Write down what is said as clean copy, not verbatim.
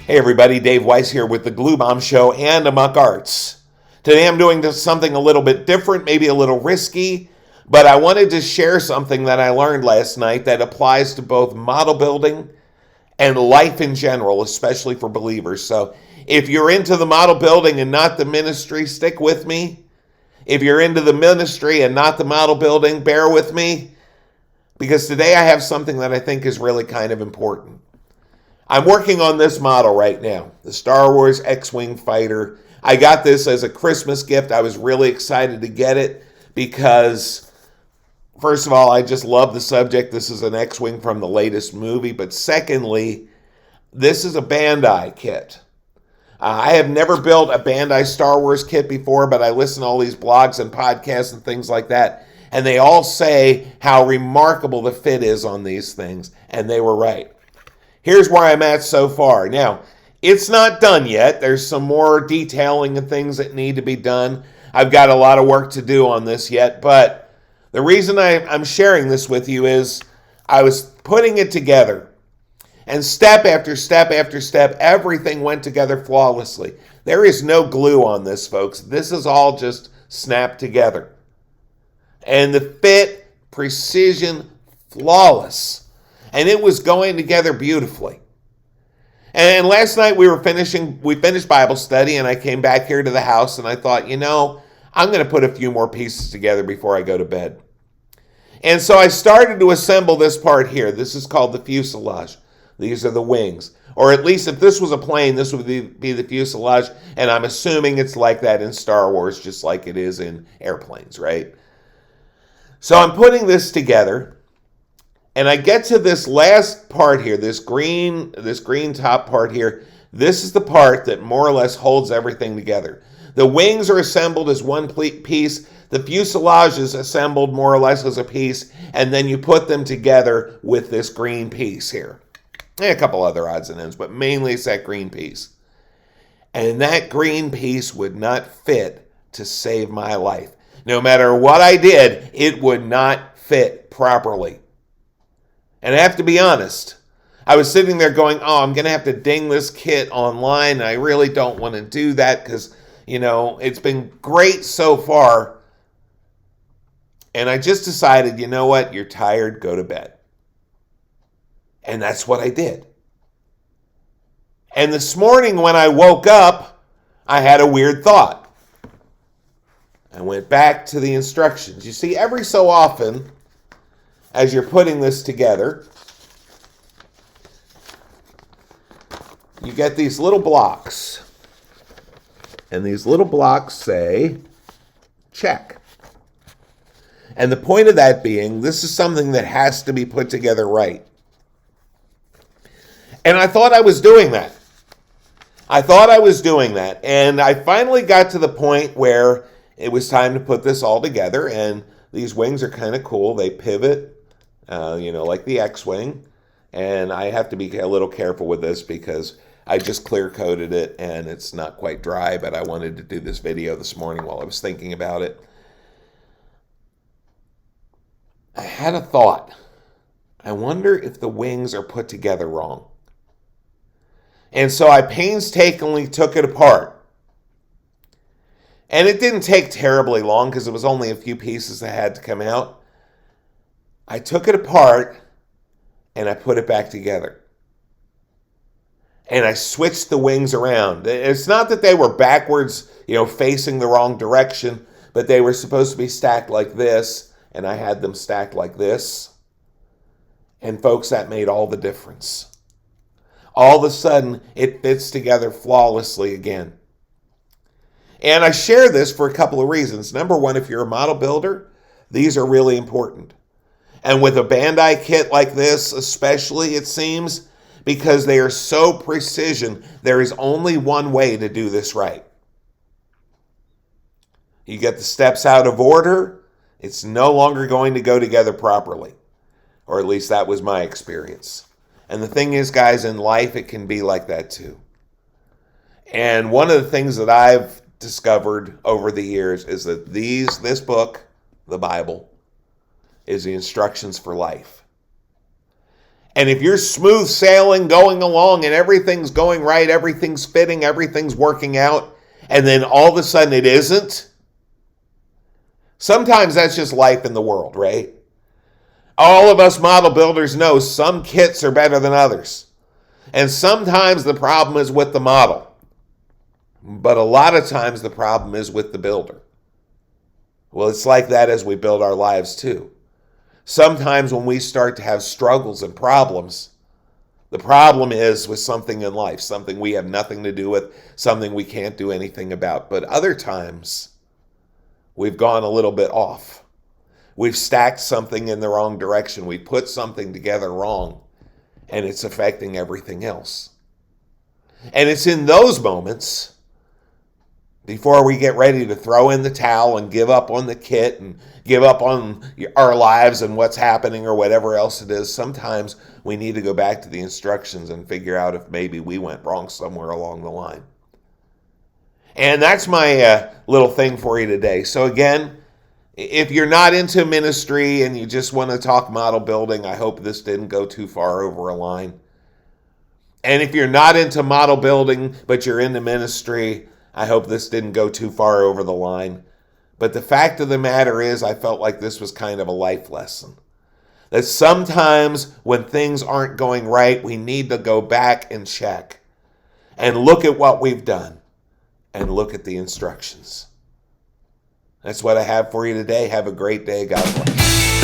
Hey everybody, Dave Weiss here with the Glue Bomb Show and Amok Arts. Today I'm doing something a little bit different, maybe a little risky, but I wanted to share something that I learned last night that applies to both model building and life in general, especially for believers. So if you're into the model building and not the ministry, stick with me. If you're into the ministry and not the model building, bear with me, because today I have something that I think is really kind of important. I'm working on this model right now, the Star Wars X-Wing Fighter. I got this as a Christmas gift. I was really excited to get it because, first of all, I just love the subject. This is an X-Wing from the latest movie. But secondly, this is a Bandai kit. I have never built a Bandai Star Wars kit before, but I listen to all these blogs and podcasts and things like that, and they all say how remarkable the fit is on these things, and they were right. Here's where I'm at so far. Now, it's not done yet. There's some more detailing and things that need to be done. I've got a lot of work to do on this yet, but the reason I'm sharing this with you is I was putting it together, and step after step after step, everything went together flawlessly. There is no glue on this, folks. This is all just snapped together. And the fit, precision, flawless. And it was going together beautifully. And last night we finished Bible study, and I came back here to the house, and I thought, I'm going to put a few more pieces together before I go to bed. And so I started to assemble this part here. This is called the fuselage. These are the wings. Or at least if this was a plane, this would be the fuselage, and I'm assuming it's like that in Star Wars, just like it is in airplanes, right? So I'm putting this together. And I get to this last part here, this green top part here. This is the part that more or less holds everything together. The wings are assembled as one piece. The fuselage is assembled more or less as a piece. And then you put them together with this green piece here. And a couple other odds and ends, but mainly it's that green piece. And that green piece would not fit to save my life. No matter what I did, it would not fit properly. And I have to be honest, I was sitting there going, I'm going to have to ding this kit online. I really don't want to do that because, it's been great so far. And I just decided, you know what? You're tired, go to bed. And that's what I did. And this morning when I woke up, I had a weird thought. I went back to the instructions. You see, every so often, as you're putting this together, you get these little blocks. And these little blocks say, check. And the point of that being, this is something that has to be put together right. And I thought I was doing that. And I finally got to the point where it was time to put this all together. And these wings are kind of cool. They pivot. Like the X-Wing. And I have to be a little careful with this because I just clear coated it and it's not quite dry, but I wanted to do this video this morning while I was thinking about it. I had a thought. I wonder if the wings are put together wrong. And so I painstakingly took it apart. And it didn't take terribly long because it was only a few pieces that had to come out. I took it apart and I put it back together. And I switched the wings around. It's not that they were backwards, facing the wrong direction, but they were supposed to be stacked like this, and I had them stacked like this. And folks, that made all the difference. All of a sudden, it fits together flawlessly again. And I share this for a couple of reasons. Number one, if you're a model builder, these are really important. And with a Bandai kit like this, especially, it seems, because they are so precision, there is only one way to do this right. You get the steps out of order, it's no longer going to go together properly. Or at least that was my experience. And the thing is, guys, in life, it can be like that too. And one of the things that I've discovered over the years is that this book, the Bible, is the instructions for life. And if you're smooth sailing, going along, and everything's going right, everything's fitting, everything's working out, and then all of a sudden it isn't, sometimes that's just life in the world, right? All of us model builders know some kits are better than others. And sometimes the problem is with the model. But a lot of times the problem is with the builder. Well, it's like that as we build our lives too. Sometimes when we start to have struggles and problems, the problem is with something in life, something we have nothing to do with, something we can't do anything about. But other times, we've gone a little bit off. We've stacked something in the wrong direction. We put something together wrong, and it's affecting everything else. And it's in those moments, before we get ready to throw in the towel and give up on the kit and give up on our lives and what's happening or whatever else it is, sometimes we need to go back to the instructions and figure out if maybe we went wrong somewhere along the line. And that's my little thing for you today. So again, if you're not into ministry and you just want to talk model building, I hope this didn't go too far over a line. And if you're not into model building, but you're into ministry, I hope this didn't go too far over the line. But the fact of the matter is, I felt like this was kind of a life lesson. That sometimes when things aren't going right, we need to go back and check and look at what we've done and look at the instructions. That's what I have for you today. Have a great day. God bless.